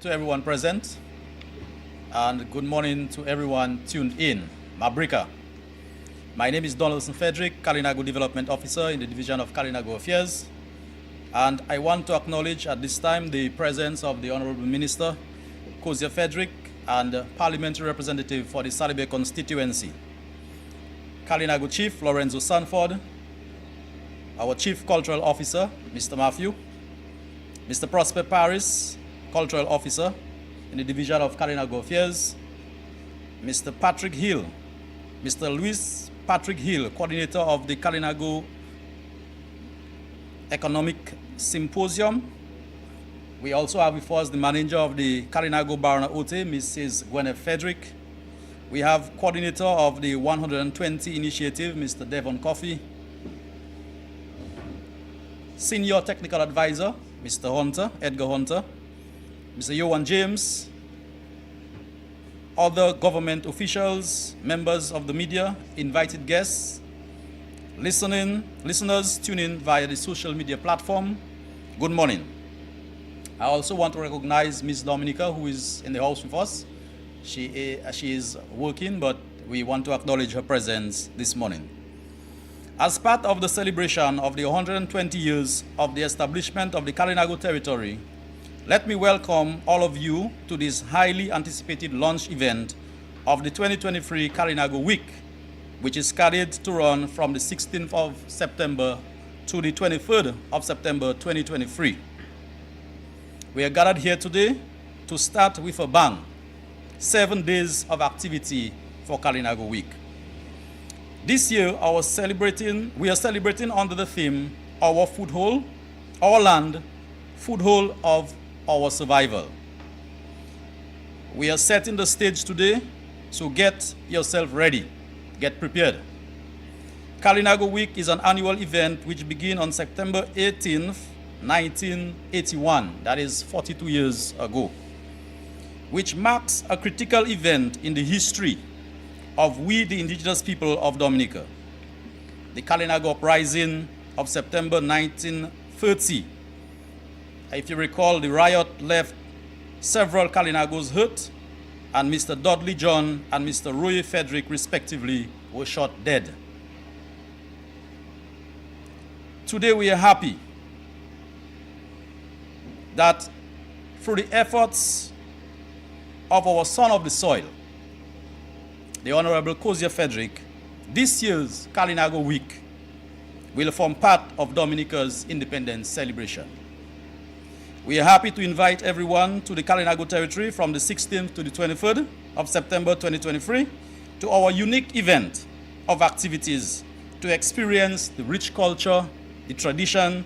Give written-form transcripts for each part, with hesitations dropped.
to everyone present, and good morning to everyone tuned in. Mabrika. My name is Donaldson Frederick, Kalinago Development Officer in the Division of Kalinago Affairs, and I want to acknowledge at this time the presence of the Honorable Minister, Kozia Frederick, and Parliamentary Representative for the Salibe constituency, Kalinago Chief Lorenzo Sanford, our Chief Cultural Officer, Mr. Matthew, Mr. Prosper Paris, Cultural Officer in the Division of Kalinago Affairs, Mr. Patrick Hill, Mr. Luis Patrick Hill, Coordinator of the Kalinago Economic Symposium. We also have with us the Manager of the Kalinago Barana Ote, Mrs. Gwyneth Frederick. We have Coordinator of the 120 Initiative, Mr. Devon Coffey. Senior Technical Advisor, Mr. Hunter, Edgar Hunter, Mr. Yohan James, other government officials, members of the media, invited guests, listeners tuning via the social media platform, good morning. I also want to recognize Ms. Dominica, who is in the house with us. She is working, but we want to acknowledge her presence this morning. As part of the celebration of the 120 years of the establishment of the Kalinago territory, let me welcome all of you to this highly anticipated launch event of the 2023 Kalinago Week, which is scheduled to run from the 16th of September to the 23rd of September 2023. We are gathered here today to start with a bang, 7 days of activity for Kalinago Week. This year, we are celebrating under the theme, Our Foothold, Our Land, Foothold of Our Survival. We are setting the stage today, so get yourself ready, get prepared. Kalinago Week is an annual event which began on September 18th, 1981, that is 42 years ago, which marks a critical event in the history of we, the indigenous people of Dominica. The Kalinago Uprising of September 1930. If you recall, the riot left several Kalinagos hurt, and Mr. Dudley John and Mr. Roy Frederick, respectively, were shot dead. Today we are happy that through the efforts of our son of the soil, the Honorable Kozia Frederick, this year's Kalinago Week will form part of Dominica's independence celebration. We are happy to invite everyone to the Kalinago territory from the 16th to the 23rd of September 2023 to our unique event of activities to experience the rich culture, the tradition,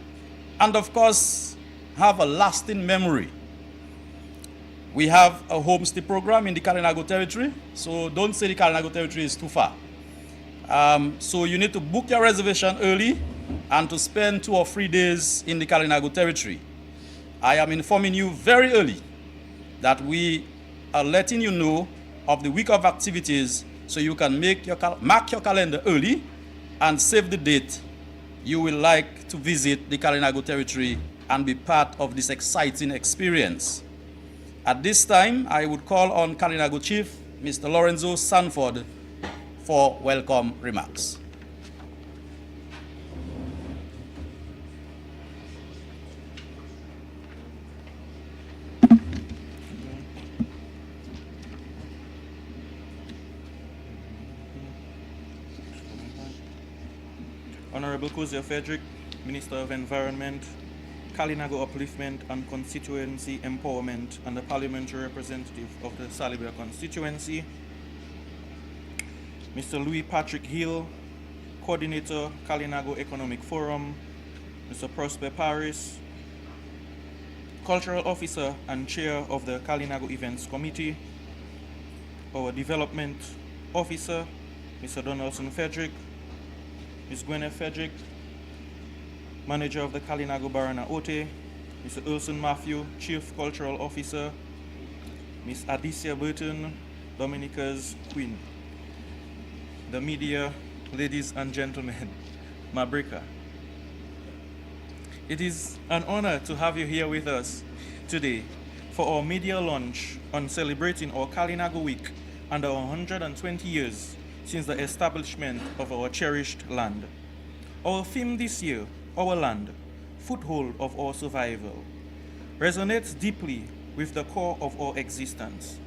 and of course, have a lasting memory. We have a homestay program in the Kalinago territory, so don't say the Kalinago territory is too far. So you need to book your reservation early and to spend 2 or 3 days in the Kalinago territory. I am informing you very early that we are letting you know of the week of activities so you can mark your calendar early and save the date you will like to visit the Kalinago territory and be part of this exciting experience. At this time, I would call on Kalinago Chief, Mr. Lorenzo Sanford, for welcome remarks. Honorable Kozia Frederick, Minister of Environment, Kalinago Upliftment and Constituency Empowerment, and the Parliamentary Representative of the Salibe constituency, Mr. Louis Patrick Hill, Coordinator, Kalinago Economic Forum, Mr. Prosper Paris, Cultural Officer and Chair of the Kalinago Events Committee, our Development Officer, Mr. Donaldson Frederick, Ms. Gwyneth Frederick, Manager of the Kalinago Barana Ote, Mr. Ulson Matthew, Chief Cultural Officer, Ms. Adicia Burton, Dominica's Queen, the media, ladies and gentlemen, Mabrika. It is an honor to have you here with us today for our media launch on celebrating our Kalinago Week and our 120 years since the establishment of our cherished land. Our theme this year, Our Land, Foothold of Our Survival, resonates deeply with the core of our existence.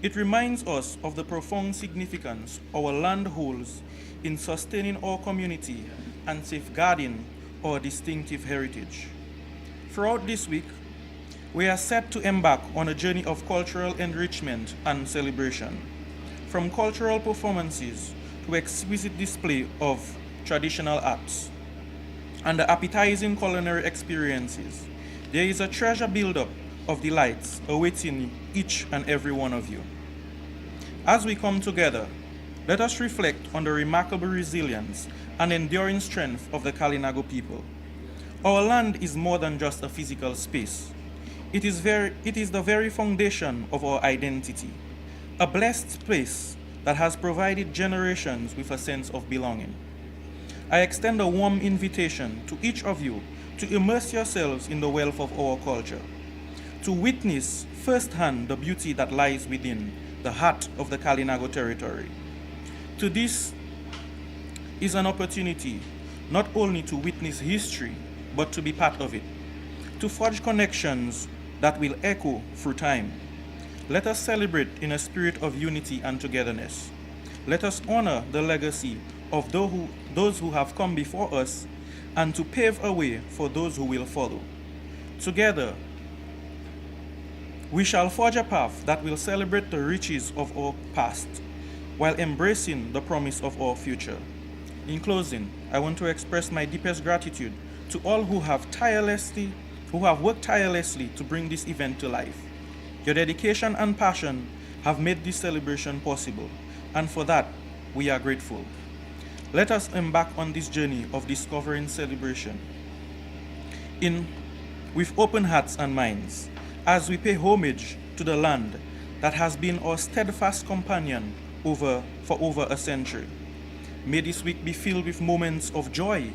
It reminds us of the profound significance our land holds in sustaining our community and safeguarding our distinctive heritage. Throughout this week, we are set to embark on a journey of cultural enrichment and celebration. From cultural performances to exquisite display of traditional arts and the appetizing culinary experiences, there is a treasure buildup of delights awaiting each and every one of you. As we come together, let us reflect on the remarkable resilience and enduring strength of the Kalinago people. Our land is more than just a physical space. It is the very foundation of our identity, a blessed place that has provided generations with a sense of belonging. I extend a warm invitation to each of you to immerse yourselves in the wealth of our culture, to witness firsthand the beauty that lies within the heart of the Kalinago territory. To this is an opportunity not only to witness history, but to be part of it, to forge connections that will echo through time. Let us celebrate in a spirit of unity and togetherness. Let us honor the legacy of those who have come before us and to pave a way for those who will follow. Together, we shall forge a path that will celebrate the riches of our past while embracing the promise of our future. In closing, I want to express my deepest gratitude to all who have worked tirelessly to bring this event to life. Your dedication and passion have made this celebration possible, and for that, we are grateful. Let us embark on this journey of discovering celebration with open hearts and minds, as we pay homage to the land that has been our steadfast companion for over a century. May this week be filled with moments of joy,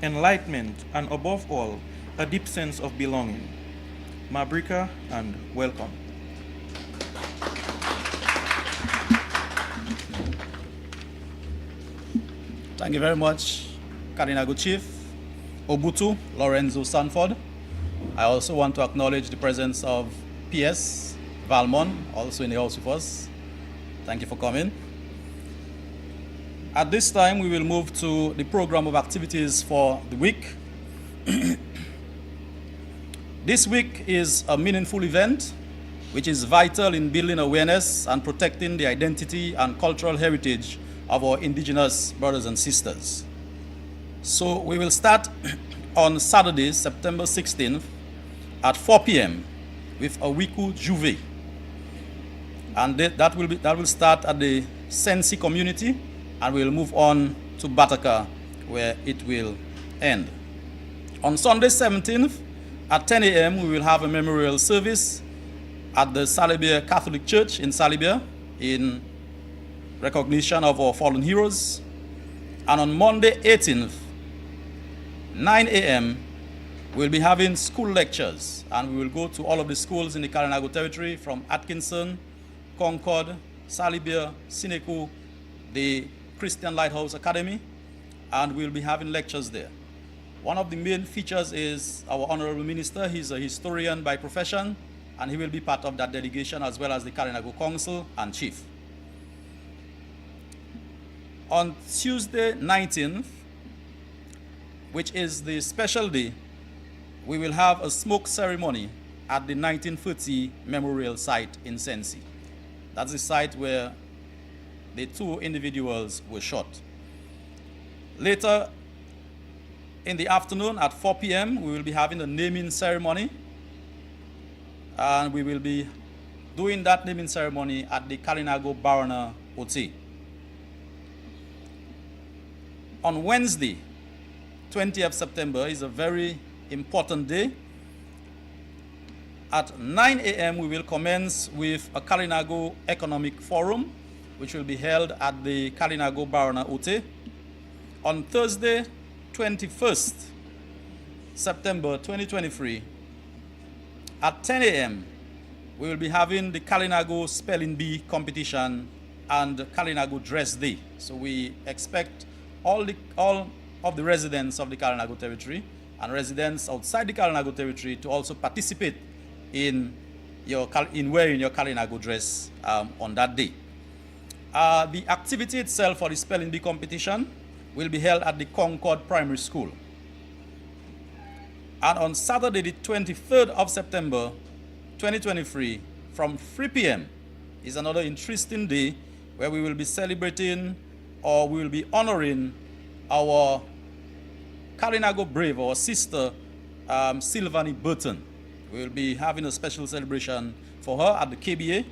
enlightenment, and above all, a deep sense of belonging. Mabrika and welcome. Thank you very much, Kalinago Chief Obutu Lorenzo Sanford. I also want to acknowledge the presence of PS Valmon, also in the house with us. Thank you for coming. At this time, we will move to the program of activities for the week. This week is a meaningful event which is vital in building awareness and protecting the identity and cultural heritage of our indigenous brothers and sisters. So we will start on Saturday, September 16th at 4 p.m. with a Wiku Juve. And that will start at the Sensi community, and we'll move on to Bataka, where it will end. On Sunday 17th at 10 a.m. we will have a memorial service at the Salibia Catholic Church in Salibia in recognition of our fallen heroes. And on Monday 18th, 9 a.m., we'll be having school lectures, and we will go to all of the schools in the Kalinago territory from Atkinson, Concord, Salibia, Sineku, the Christian Lighthouse Academy, and we'll be having lectures there. One of the main features is our Honorable Minister. He's a historian by profession, and he will be part of that delegation as well as the Kalinago Council and Chief. On Tuesday 19th, which is the special day, we will have a smoke ceremony at the 1930 memorial site in Sensi. That's the site where the two individuals were shot. Later in the afternoon at 4 p.m., we will be having a naming ceremony, and we will be doing that naming ceremony at the Kalinago Barana Oti. On Wednesday, 20th September, is a very important day. At 9 a.m., we will commence with a Kalinago Economic Forum, which will be held at the Kalinago Barana Ute. On Thursday, 21st September 2023, at 10 a.m., we will be having the Kalinago Spelling Bee competition and Kalinago Dress Day. So we expect all of the residents of the Kalinago territory and residents outside the Kalinago territory to also participate in wearing your Kalinago dress on that day. The activity itself for the Spelling Bee competition will be held at the Concord Primary School. And on Saturday, the 23rd of September, 2023, from 3 p.m. is another interesting day where we will be celebrating, or we will be honoring our Kalinago brave, our sister, Sylvanie Burton. We will be having a special celebration for her at the KBA,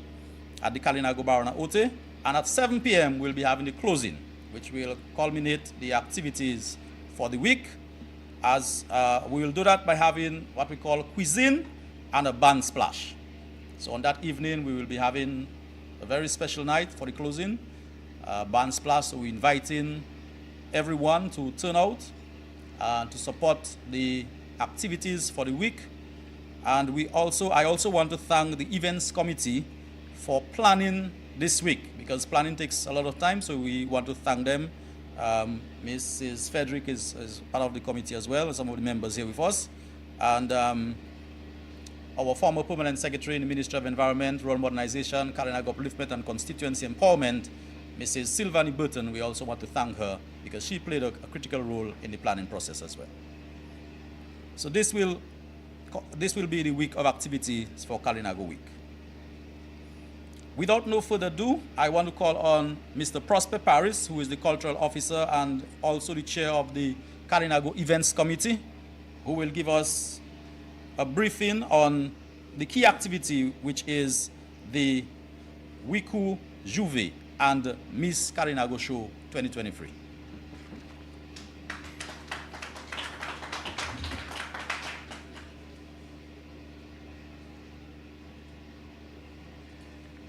at the Kalinago Barona Ote, and at 7 p.m. we'll be having the closing, which will culminate the activities for the week, as we will do that by having what we call cuisine and a band splash. So on that evening, we will be having a very special night for the closing, band splash. So we're inviting everyone to turn out to support the activities for the week. And I also want to thank the events committee for planning this week, because planning takes a lot of time, so we want to thank them. Mrs. Frederick is part of the committee as well, some of the members here with us. And our former permanent secretary in the Ministry of Environment, Rural Modernization, Kalinago Upliftment and Constituency Empowerment, Mrs. Sylvanie Burton, we also want to thank her because she played a critical role in the planning process as well. So this will be the week of activities for Kalinago Week. Without no further ado, I want to call on Mr. Prosper Paris, who is the cultural officer and also the chair of the Kalinago Events Committee, who will give us a briefing on the key activity, which is the Wiku Juve and Miss Kalinago Show 2023.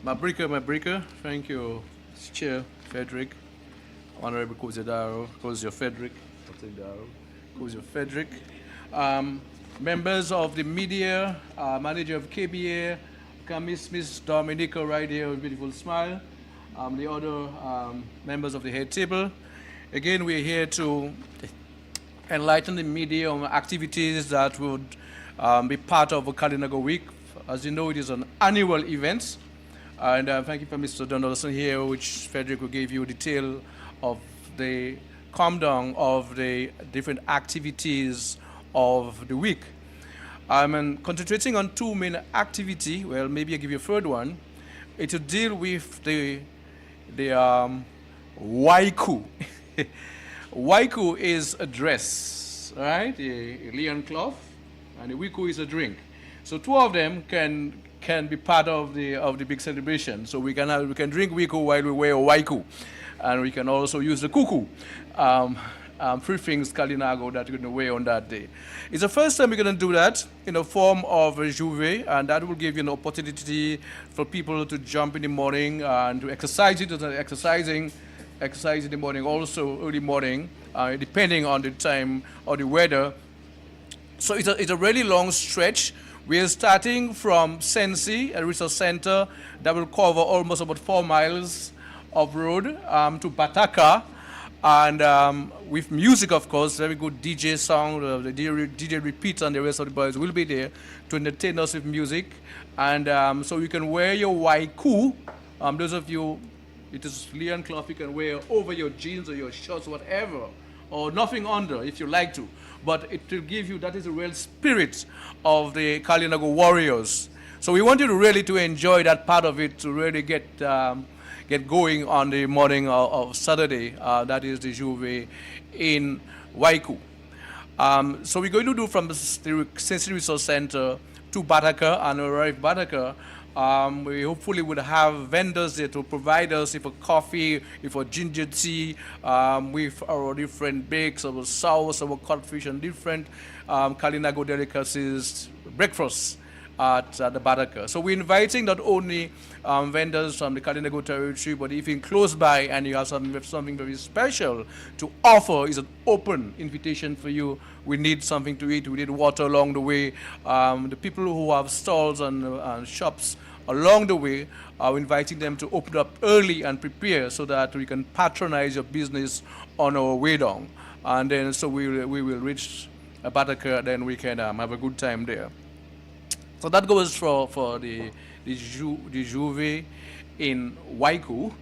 My breaker. Thank you, Chair Frederick, Honorable Kozio Frederick, members of the media, manager of KBA, Miss Dominica right here with a beautiful smile, the other members of the head table. Again, we're here to enlighten the media on activities that would be part of a Kalinago Week. As you know, it is an annual event. And thank you for Mr. Donaldson here, which Frederick will give you detail of the calm down of the different activities of the week. I'm concentrating on two main activities. Well, maybe I'll give you a third one. It's to deal with the waiku. Waiku is a dress, right? A leon cloth, and a wiku is a drink. So two of them can be part of the big celebration. So we can drink wiku while we wear a waiku, and we can also use the kuku. Three things Kalinago that you're going to wear on that day. It's the first time we're going to do that in a form of a juve, and that will give you an opportunity for people to jump in the morning and to exercise exercising in the morning, also early morning, depending on the time or the weather. So it's a really long stretch. We are starting from Sensi, a resource center that will cover almost about 4 miles of road to Bataka, and with music, of course, very good DJ song. The DJ Repeat and the rest of the boys will be there to entertain us with music. And so you can wear your waiku. Those of you, it is leon cloth, you can wear over your jeans or your shorts, whatever, or nothing under if you like to. But it will give you, that is the real spirit of the Kalinago warriors. So we want you to really to enjoy that part of it, to really get going on the morning of Saturday. That is the Juve in Waiku. So we're going to do from the Sensory Resource Center to Bataka, and arrive Bataka. We hopefully would have vendors there to provide us with a coffee, with a ginger tea, with our different bakes, our sauce, our codfish, and different Kalinago delicacies, breakfast at the Bataka. So we're inviting not only vendors from the Kalinago territory, but even close by and you have something very special to offer, is an open invitation for you. We need something to eat, we need water along the way. The people who have stalls and shops along the way, inviting them to open up early and prepare so that we can patronize your business on our way down. And then so we will reach Bataka, then we can have a good time there. So that goes for the Juve in Waiku.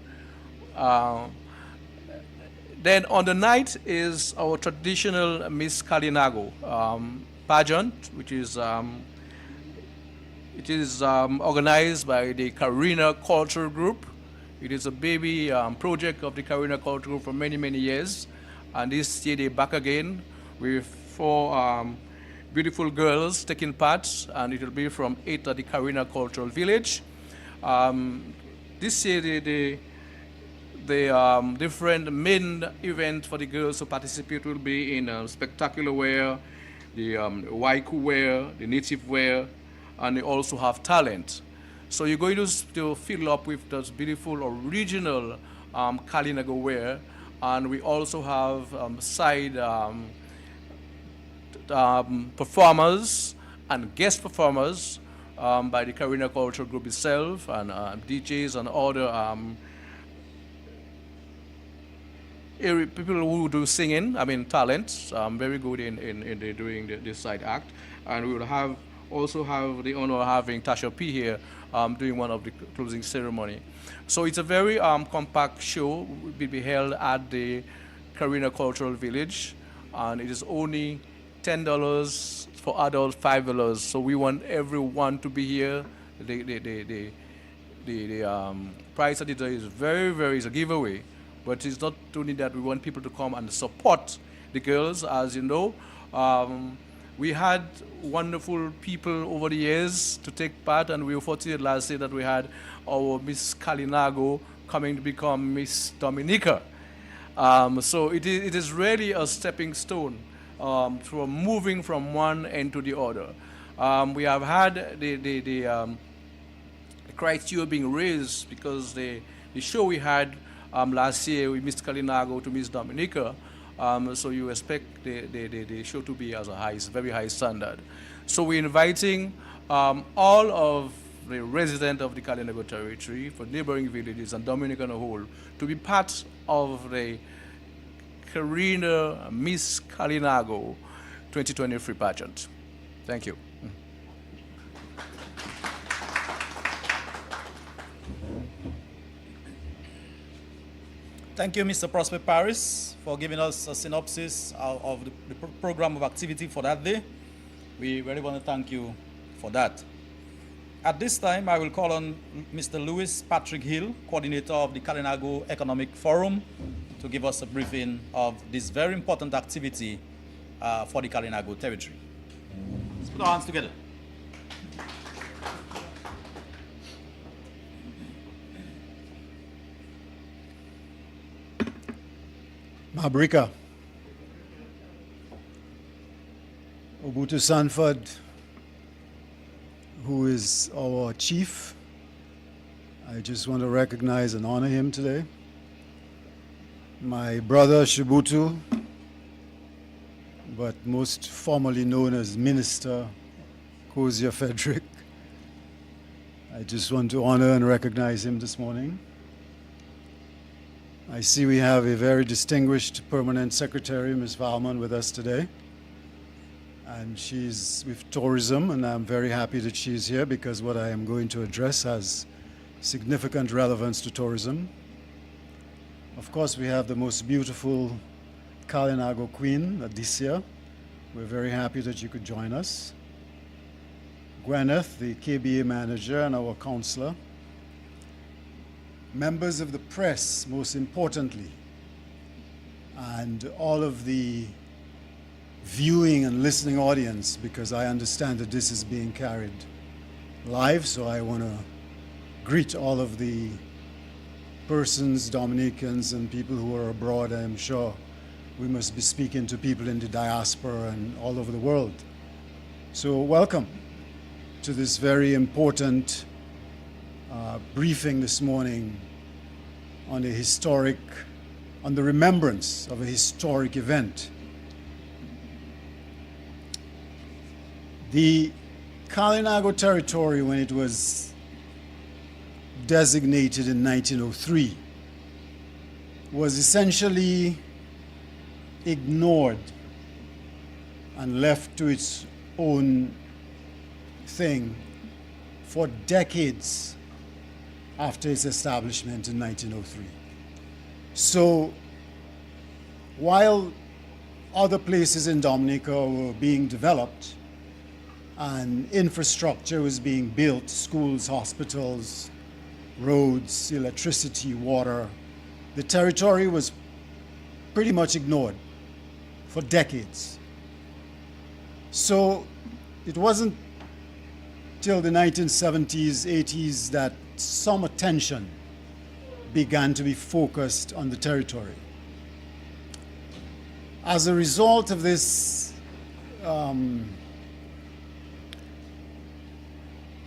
Then on the night is our traditional Miss Kalinago pageant, which is organized by the Karina Culture Group. It is a baby project of the Karina Culture Group for many, many years. And this year they're back again with 4 beautiful girls taking part, and it will be from 8 at the Karina Cultural Village. This year the different main event for the girls to participate will be in spectacular wear, the Waiku wear, the native wear, and they also have talent. So you're going to fill up with those beautiful original Kalinago wear, and we also have side performers and guest performers by the Karina Culture Group itself, and DJs and other people who do singing, talents, very good in doing this side act. And we will also have the honor of having Tasha P here doing one of the closing ceremony. So it's a very compact show. It will be held at the Karina Cultural Village, and it is only $10 for adults, $5. So we want everyone to be here. The price of the day is is a giveaway. But it's not only that, we want people to come and support the girls. As you know, we had wonderful people over the years to take part, and we were fortunate last year that we had our Miss Kalinago coming to become Miss Dominica. So it is really a stepping stone from moving from one end to the other. We have had the criteria being raised because the show we had last year with Miss Kalinago to Miss Dominica, so you expect the show to be as a very high standard. So we're inviting all of the residents of the Kalinago territory, for neighboring villages and Dominica on a whole, to be part of the Karina Miss Kalinago 2023 pageant. Thank you. Thank you, Mr. Prosper Paris, for giving us a synopsis of the program of activity for that day. We really want to thank you for that. At this time, I will call on Mr. Louis Patrick Hill, coordinator of the Kalinago Economic Forum, to give us a briefing of this very important activity for the Kalinago territory. Let's put our hands together. Mabrika, Obutu Sanford, who is our chief, I just want to recognize and honor him today. My brother Shibutu, but most formally known as Minister Kozia Frederick. I just want to honor and recognize him this morning. I see we have a very distinguished permanent secretary, Ms. Valman, with us today. And she's with tourism, and I'm very happy that she's here because what I am going to address has significant relevance to tourism. Of course, we have the most beautiful Kalinago Queen, Adicia. We're very happy that you could join us. Gwyneth, the KBA manager and our counselor. Members of the press, most importantly, and all of the viewing and listening audience, because I understand that this is being carried live, so I want to greet all of the persons, Dominicans, and people who are abroad. I am sure we must be speaking to people in the diaspora and all over the world. So welcome to this very important briefing this morning on the remembrance of a historic event. The Kalinago territory, when it was designated in 1903 was essentially ignored and left to its own thing for decades after its establishment in 1903. So while other places in Dominica were being developed and infrastructure was being built, schools, hospitals, roads, electricity, water, the territory was pretty much ignored for decades. So it wasn't till the 1970s, 80s that some attention began to be focused on the territory. As a result of this,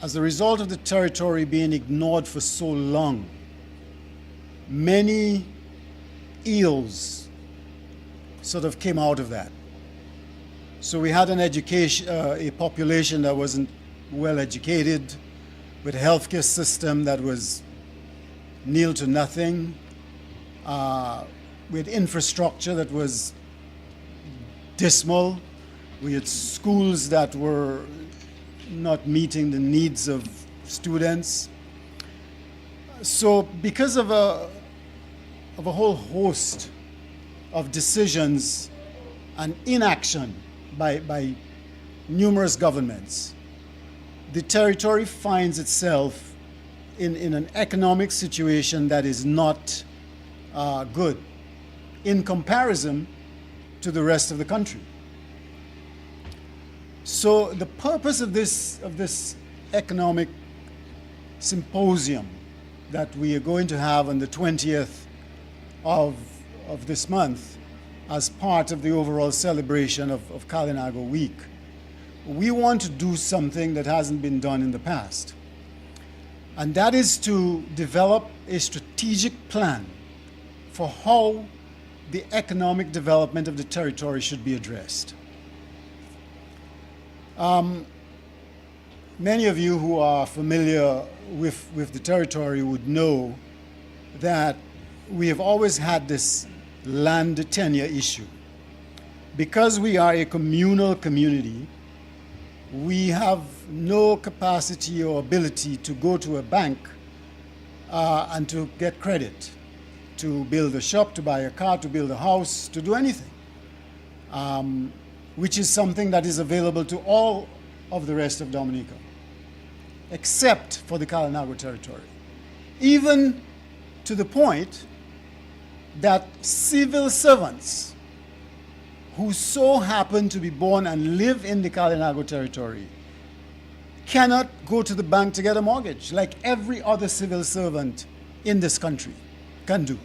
as a result of the territory being ignored for so long, many ills sort of came out of that. So we had an education, a population that wasn't well educated, with a healthcare system that was nil to nothing, with infrastructure that was dismal. We had schools that were not meeting the needs of students. So because of a whole host of decisions and inaction by numerous governments, the territory finds itself in an economic situation that is not good in comparison to the rest of the country. So the purpose of this economic symposium that we are going to have on the 20th of this month as part of the overall celebration of Kalinago Week, we want to do something that hasn't been done in the past. And that is to develop a strategic plan for how the economic development of the territory should be addressed. Many of you who are familiar with the territory would know that we have always had this land tenure issue. Because we are a communal community, we have no capacity or ability to go to a bank and to get credit, to build a shop, to buy a car, to build a house, to do anything, which is something that is available to all of the rest of Dominica, except for the Kalinago territory. Even to the point that civil servants who so happen to be born and live in the Kalinago territory cannot go to the bank to get a mortgage like every other civil servant in this country can do.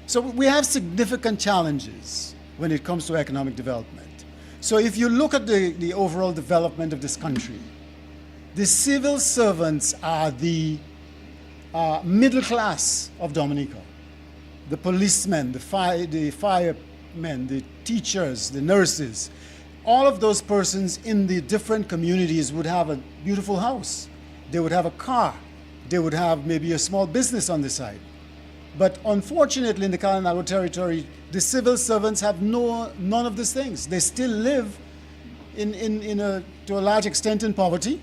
So we have significant challenges when it comes to economic development. So if you look at the overall development of this country, the civil servants are the middle class of Dominica. The policemen, the firemen, the teachers, the nurses, all of those persons in the different communities would have a beautiful house. They would have a car. They would have maybe a small business on the side. But unfortunately in the Kalinago territory, the civil servants have none of these things. They still live to a large extent in poverty,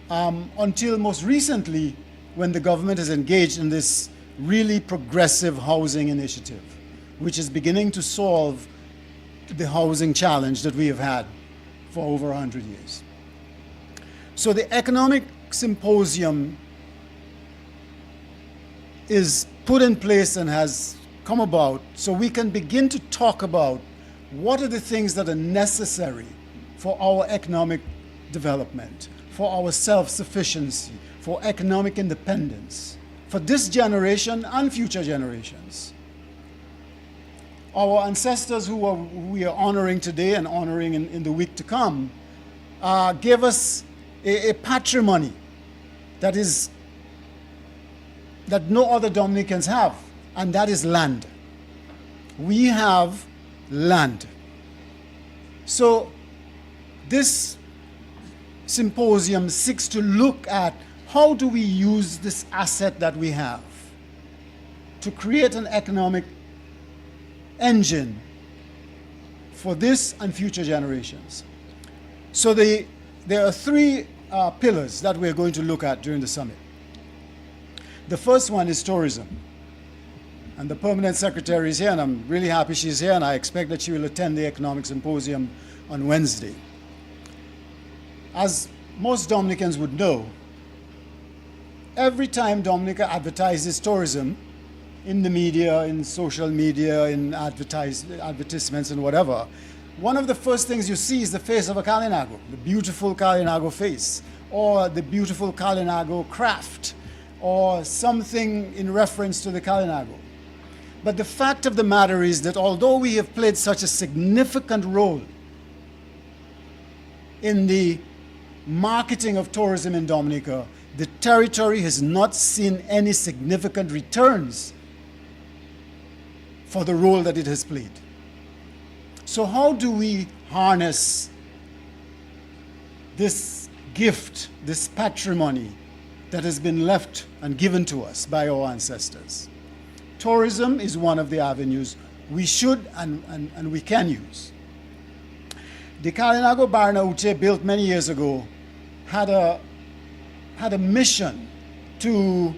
until most recently when the government has engaged in this really progressive housing initiative, which is beginning to solve the housing challenge that we have had for over 100 years. So the economic symposium is put in place and has come about so we can begin to talk about what are the things that are necessary for our economic development, for our self-sufficiency, for economic independence, for this generation and future generations. Our ancestors who we are honoring today and honoring in the week to come gave us a patrimony that no other Dominicans have, and that is land. We have land. So this symposium seeks to look at how do we use this asset that we have to create an economic engine for this and future generations? So there are three pillars that we're going to look at during the summit. The first one is tourism. And the permanent secretary is here, and I'm really happy she's here, and I expect that she will attend the economic symposium on Wednesday. As most Dominicans would know, every time Dominica advertises tourism in the media, in social media, in advertisements and whatever, one of the first things you see is the face of a Kalinago, the beautiful Kalinago face, or the beautiful Kalinago craft, or something in reference to the Kalinago. But the fact of the matter is that although we have played such a significant role in the marketing of tourism in Dominica, the territory has not seen any significant returns for the role that it has played. So how do we harness this gift, this patrimony that has been left and given to us by our ancestors? Tourism is one of the avenues we should and we can use. The Kalinago Barna Ute, built many years ago, had a mission to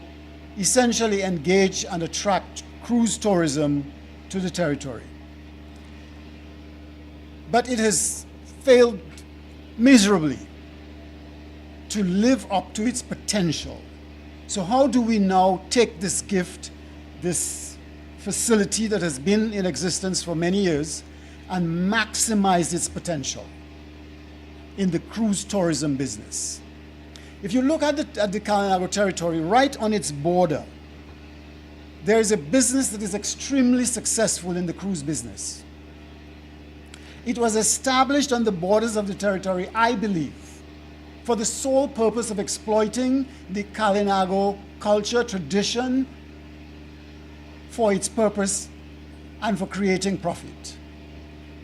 essentially engage and attract cruise tourism to the territory. But it has failed miserably to live up to its potential. So how do we now take this gift, this facility that has been in existence for many years, and maximize its potential in the cruise tourism business? If you look at the Kalinago territory, right on its border, there is a business that is extremely successful in the cruise business. It was established on the borders of the territory, I believe, for the sole purpose of exploiting the Kalinago culture, tradition, for its purpose and for creating profit.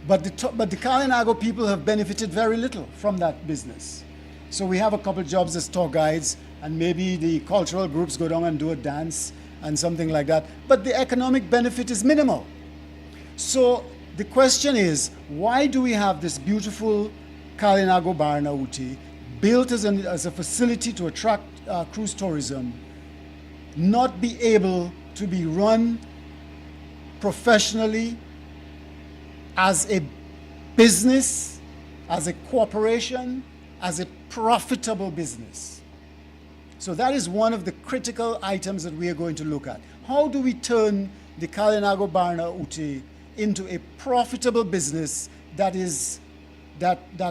But the Kalinago people have benefited very little from that business. So we have a couple jobs as tour guides, and maybe the cultural groups go down and do a dance and something like that. But the economic benefit is minimal. So the question is, why do we have this beautiful Kalinago Barna Uti built as a facility to attract cruise tourism, not be able to be run professionally as a business, as a corporation, as a profitable business? So that is one of the critical items that we are going to look at. How do we turn the Kalinago Barna Uti into a profitable business that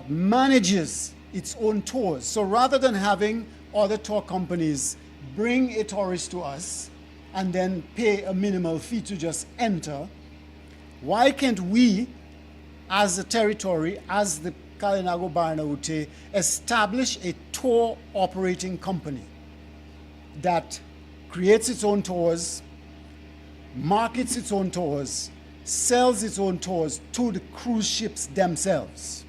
manages its own tours? So rather than having other tour companies bring a tourist to us and then pay a minimal fee to just enter, why can't we, as a territory, as the Kalinago Barna Uti, establish a tour operating company that creates its own tours, markets its own tours, sells its own tours to the cruise ships themselves,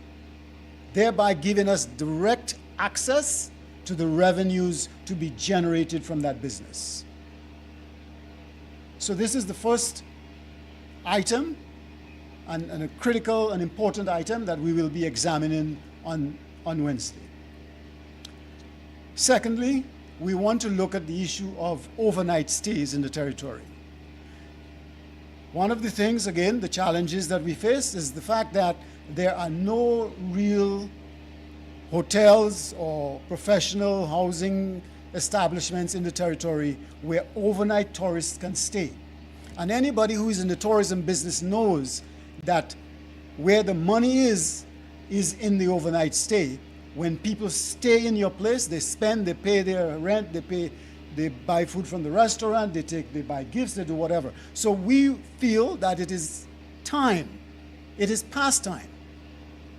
thereby giving us direct access to the revenues to be generated from that business? So this is the first item, and a critical and important item that we will be examining on Wednesday. Secondly, we want to look at the issue of overnight stays in the territory. One of the things, again, the challenges that we face is the fact that there are no real hotels or professional housing establishments in the territory where overnight tourists can stay. And anybody who is in the tourism business knows that where the money is in the overnight stay. When people stay in your place, they spend, they pay their rent, they buy food from the restaurant, they buy gifts, they do whatever. So we feel that it is time, it is past time,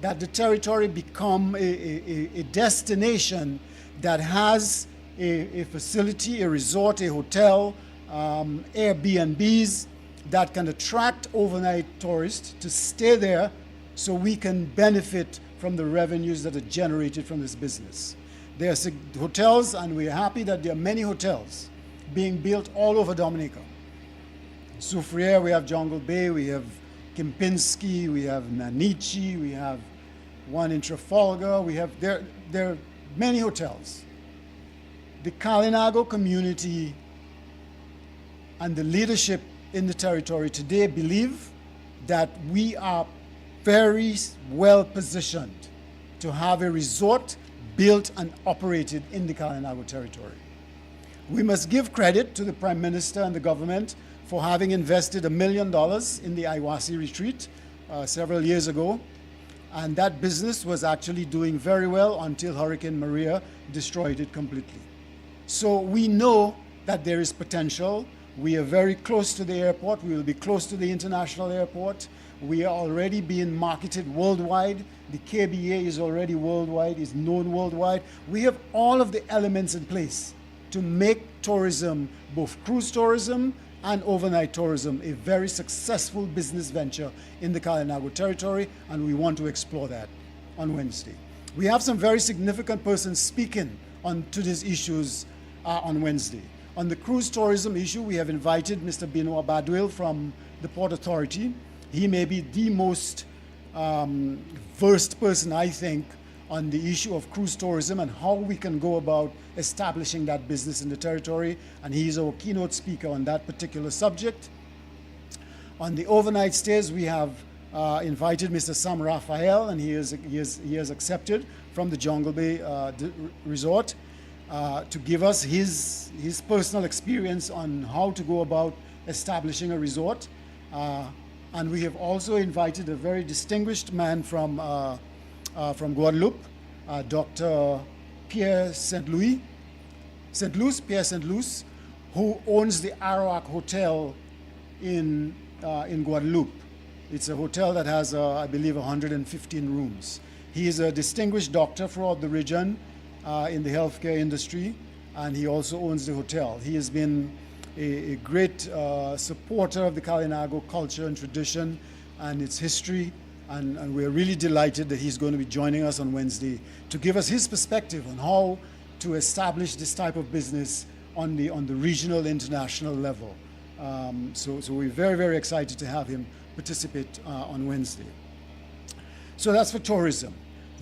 that the territory become a destination that has a facility, a resort, a hotel, Airbnbs that can attract overnight tourists to stay there so we can benefit from the revenues that are generated from this business. There are hotels, and we're happy that there are many hotels being built all over Dominica. Soufriere, we have Jungle Bay, we have Kempinski, we have Nanichi, we have one in Trafalgar, there are many hotels. The Kalinago community and the leadership in the territory today believe that we are very well positioned to have a resort built and operated in the Kalinago territory. We must give credit to the Prime Minister and the government for having invested $1 million in the Iwasi retreat several years ago. And that business was actually doing very well until Hurricane Maria destroyed it completely. So we know that there is potential. We are very close to the airport. We will be close to the international airport. We are already being marketed worldwide. The KBA is already worldwide, is known worldwide. We have all of the elements in place to make tourism, both cruise tourism and overnight tourism, a very successful business venture in the Kalinago territory, and we want to explore that on Wednesday. We have some very significant persons speaking to these issues on Wednesday. On the cruise tourism issue, we have invited Mr. Benoit Badwil from the Port Authority. He may be the most versed person, I think, on the issue of cruise tourism and how we can go about establishing that business in the territory, and he's our keynote speaker on that particular subject. On the overnight stays, we have invited Mr. Sam Raphael, and he has accepted from the Jungle Bay Resort to give us his personal experience on how to go about establishing a resort. And we have also invited a very distinguished man from Guadeloupe, Dr. Pierre Saint-Louis, who owns the Arawak Hotel in Guadeloupe. It's a hotel that has, I believe, 115 rooms. He is a distinguished doctor throughout the region in the healthcare industry, and he also owns the hotel. He has been a great supporter of the Kalinago culture and tradition and its history, and we're really delighted that he's going to be joining us on Wednesday to give us his perspective on how to establish this type of business on the regional, international level. So we're very, very excited to have him participate on Wednesday. So that's for tourism.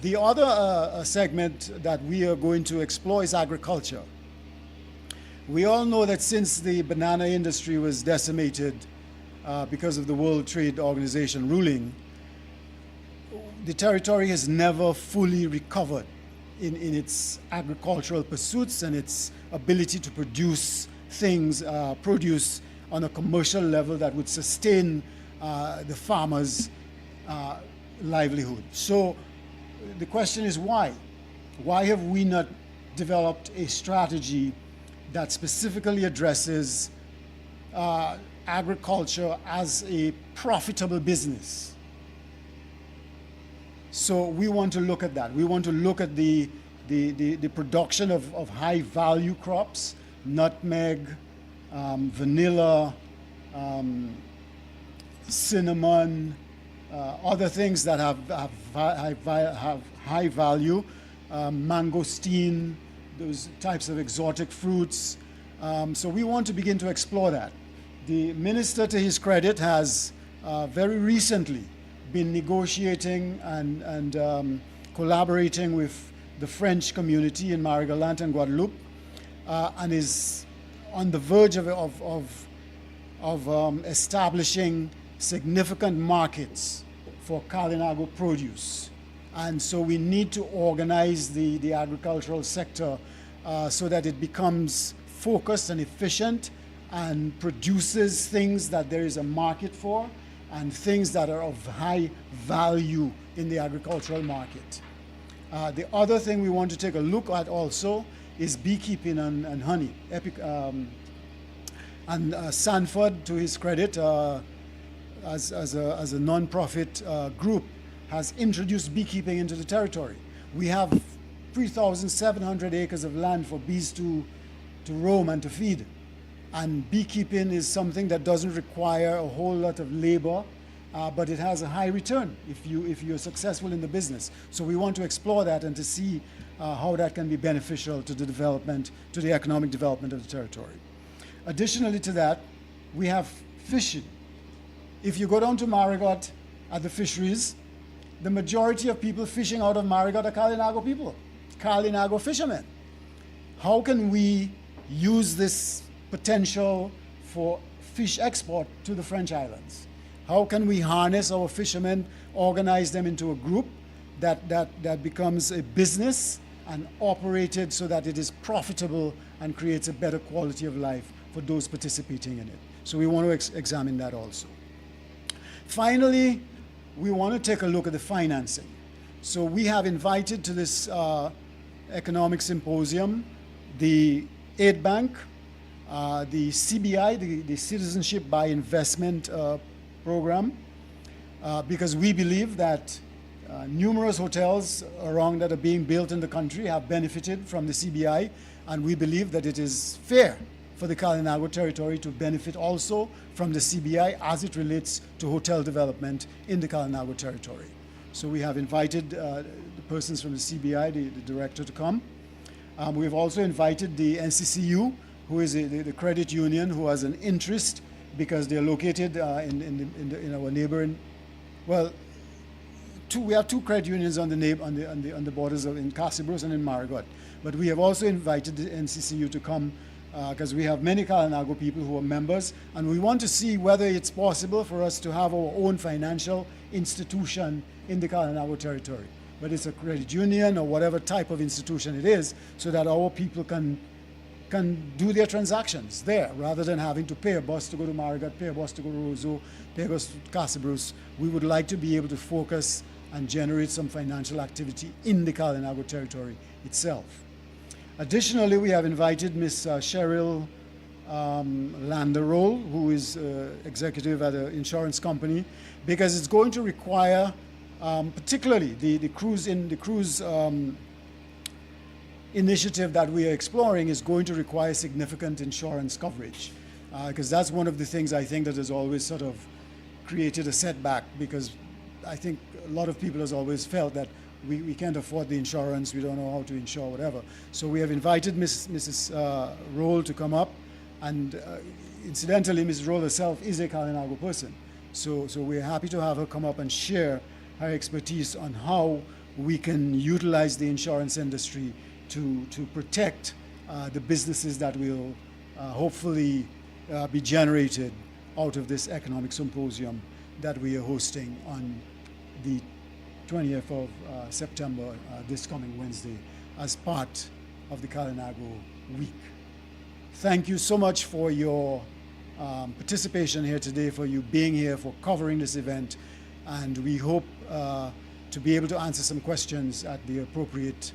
The other segment that we are going to explore is agriculture. We all know that since the banana industry was decimated because of the World Trade Organization ruling, the territory has never fully recovered in its agricultural pursuits and its ability to produce things, produce on a commercial level that would sustain the farmers' livelihood. So the question is why? Why have we not developed a strategy that specifically addresses agriculture as a profitable business? So we want to look at that. We want to look at the production of high value crops, nutmeg, vanilla, cinnamon, other things that have high value, mangosteen, those types of exotic fruits. So we want to begin to explore that. The minister, to his credit, has very recently been negotiating and collaborating with the French community in Marie-Galante and Guadeloupe, and is on the verge of establishing significant markets for Kalinago produce. And so we need to organize the agricultural sector so that it becomes focused and efficient and produces things that there is a market for and things that are of high value in the agricultural market. The other thing we want to take a look at also is beekeeping and honey. Sanford, to his credit, as a non-profit group, has introduced beekeeping into the territory. We have 3,700 acres of land for bees to roam and to feed. And beekeeping is something that doesn't require a whole lot of labor, but it has a high return if you're successful in the business. So we want to explore that and to see how that can be beneficial to the development, to the economic development of the territory. Additionally to that, we have fishing. If you go down to Marigot at the fisheries, the majority of people fishing out of Marigot are Kalinago people, Kalinago fishermen. How can we use this potential for fish export to the French islands? How can we harness our fishermen, organize them into a group that becomes a business and operated so that it is profitable and creates a better quality of life for those participating in it? So we want to examine that also. Finally, we want to take a look at the financing. So we have invited to this economic symposium the Aid Bank, the CBI, the Citizenship by Investment program, because we believe that numerous hotels around that are being built in the country have benefited from the CBI, and we believe that it is fair for the Kalinago territory to benefit also from the CBI as it relates to hotel development in the Kalinago territory. So we have invited the persons from the CBI, the director, to come. We've also invited the NCCU, who is the credit union, who has an interest because they're located in our neighboring, well, we have two credit unions on the borders in Casabros and in Marigot. But we have also invited the NCCU to come because we have many Kalinago people who are members, and we want to see whether it's possible for us to have our own financial institution in the Kalinago territory, whether it's a credit union or whatever type of institution it is, so that our people can do their transactions there rather than having to pay a bus to go to Marigot, pay a bus to go to Roseau, pay a bus to Casabros. We would like to be able to focus and generate some financial activity in the Kalinago territory itself. Additionally, we have invited Ms. Cheryl Landerol, who is executive at an insurance company, because it's going to require, particularly the cruise initiative that we are exploring is going to require significant insurance coverage, because that's one of the things I think that has always sort of created a setback, because I think a lot of people has always felt that we can't afford the insurance, we don't know how to insure, whatever. So we have invited Mrs. Roll to come up, and incidentally, Mrs. Roll herself is a Kalinago person. So we're happy to have her come up and share her expertise on how we can utilize the insurance industry to protect the businesses that will hopefully be generated out of this economic symposium that we are hosting on the 20th of September, this coming Wednesday, as part of the Kalinago Week. Thank you so much for your participation here today, for you being here, for covering this event, and we hope to be able to answer some questions at the appropriate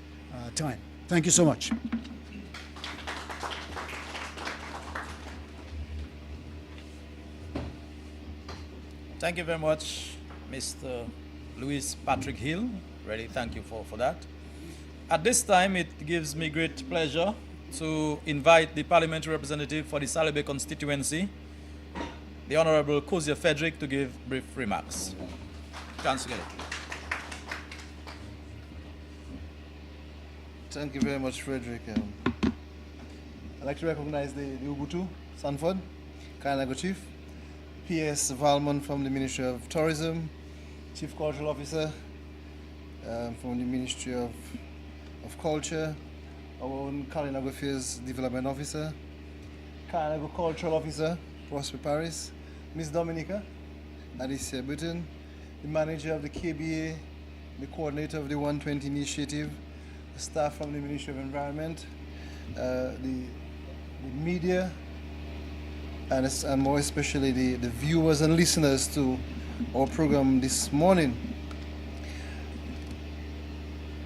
time. Thank you so much. Thank you very much, Mr. Louis Patrick Hill. Really, thank you for that. At this time, it gives me great pleasure to invite the parliamentary representative for the Salebe constituency, the Honorable Kozia Frederick, to give brief remarks. Chancellor. Thank you very much, Frederick. I'd like to recognize the Ubutu, Sanford, Kalinago Chief, P.S. Valmont from the Ministry of Tourism, Chief Cultural Officer from the Ministry of Culture, our own Kalinago Affairs Development Officer, Kalinago Cultural Officer, Prosper Paris, Ms. Dominica, Alicia Burton, the manager of the KBA, the coordinator of the 120 initiative, the staff from the Ministry of Environment, the media, and more especially the viewers and listeners to our program this morning.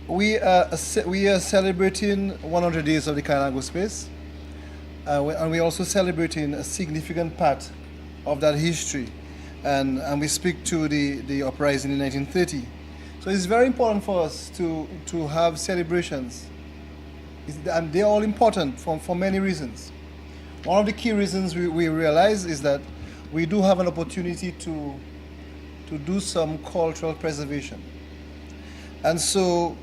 We are celebrating 100 days of the Kalinago space, and we're also celebrating a significant part of that history, and we speak to the uprising in 1930. So it's very important for us to have celebrations, and they're all important for many reasons. One of the key reasons we realize is that we do have an opportunity to do some cultural preservation. And so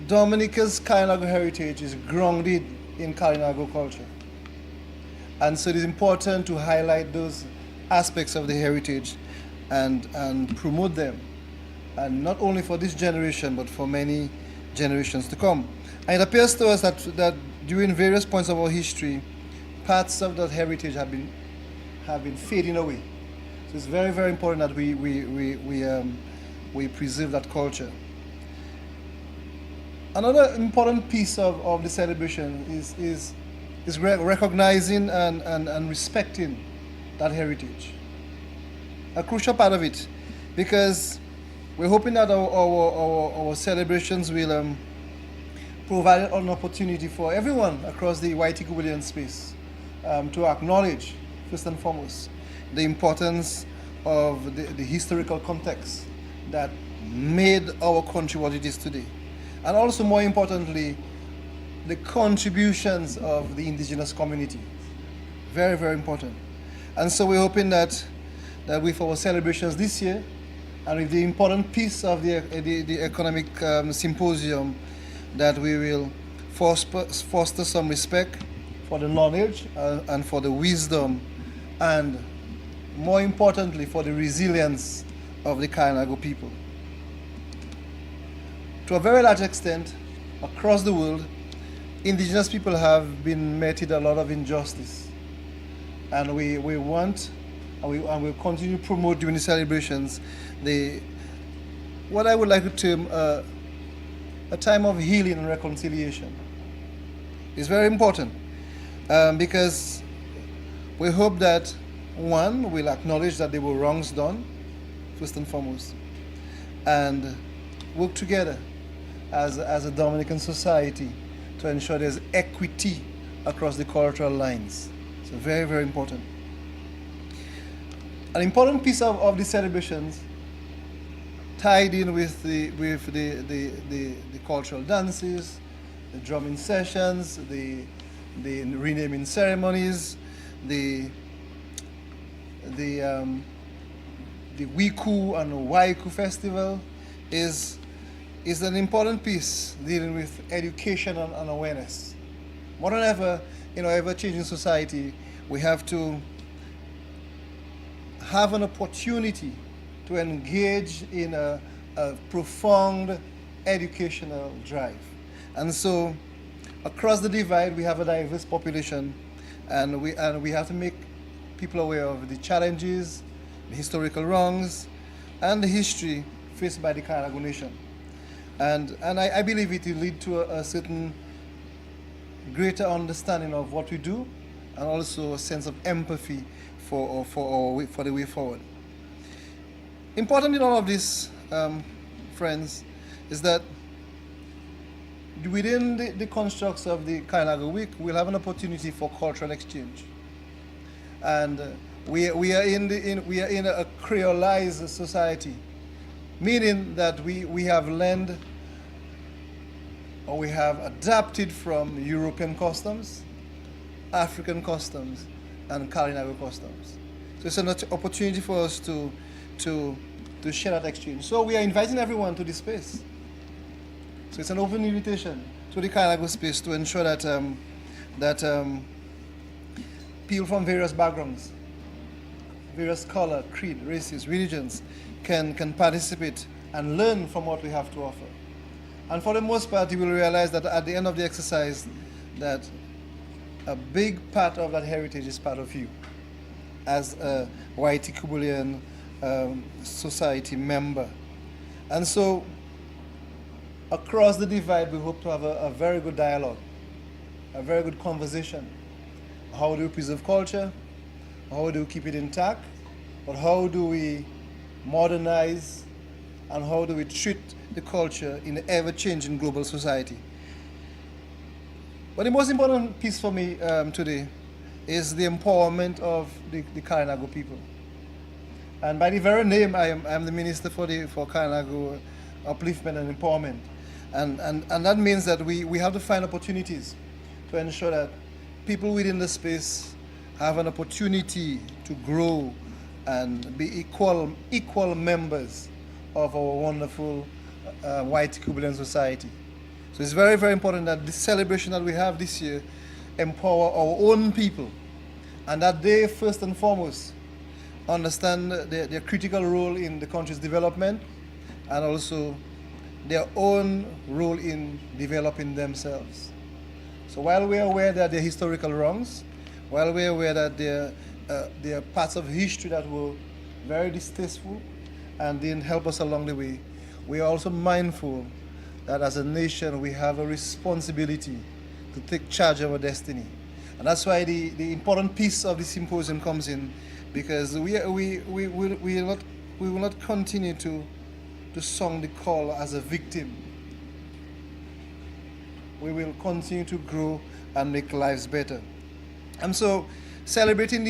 Dominica's Kalinago heritage is grounded in Kalinago culture. And so it is important to highlight those aspects of the heritage and promote them. And not only for this generation, but for many generations to come. And it appears to us that during various points of our history, parts of that heritage have been fading away. So it's very, very important that we preserve that culture. Another important piece of the celebration is recognizing and respecting that heritage. A crucial part of it, because we're hoping that our celebrations will provide an opportunity for everyone across the Waitikubulian space to acknowledge, first and foremost, the importance of the historical context that made our country what it is today. And also, more importantly, the contributions of the indigenous community. Very, very important. And so we're hoping that with our celebrations this year, and with the important piece of the economic symposium, that we will foster some respect for the knowledge and for the wisdom, and more importantly, for the resilience of the Kalinago people. To a very large extent, across the world, indigenous people have been met with a lot of injustice. And we want, and we'll continue to promote during the celebrations, what I would like to term a time of healing and reconciliation. It's very important because we hope that, one, we'll acknowledge that there were wrongs done, first and foremost, and work together as a Dominican society to ensure there's equity across the cultural lines. So very, very important. An important piece of the celebrations tied in with the cultural dances, the drumming sessions, the renaming ceremonies, the Wiku and Waiku festival is an important piece dealing with education and awareness. More than ever, in our ever-changing society, we have to have an opportunity to engage in a profound educational drive. And so, across the divide, we have a diverse population, and we have to make people aware of the challenges, the historical wrongs, and the history faced by the Kalinago nation. And I believe it will lead to a certain greater understanding of what we do, and also a sense of empathy for the way forward. Important in all of this, friends, is that within the constructs of the Kalinago Week, we'll have an opportunity for cultural exchange. And we are in a creolized society, meaning that we have learned, or we have adapted from European customs, African customs, and Kalinago customs. So it's an opportunity for us to share that exchange. So we are inviting everyone to this space. So it's an open invitation to the Kalinago space to ensure that people from various backgrounds, various color, creed, races, religions can participate and learn from what we have to offer. And for the most part, you will realize that at the end of the exercise, that a big part of that heritage is part of you as a Waitikubulian society member. And so, across the divide, we hope to have a very good dialogue, a very good conversation. How do we preserve culture? How do we keep it intact? But how do we modernize, and how do we treat the culture in an ever-changing global society? But the most important piece for me today is the empowerment of the Kalinago people. And by the very name, I am the Minister for Kalinago Upliftment and Empowerment. And that means that we have to find opportunities to ensure that people within the space have an opportunity to grow and be equal members of our wonderful Waitikubulian society. So it's very, very important that this celebration that we have this year empower our own people, and that they first and foremost understand their critical role in the country's development, and also their own role in developing themselves. So while we are aware that there are historical wrongs, while we are aware that there are parts of history that were very distasteful and didn't help us along the way, we are also mindful that as a nation we have a responsibility to take charge of our destiny. And that's why the important piece of the symposium comes in, because we will not continue to sound the call as a victim. We will continue to grow and make lives better. And so celebrating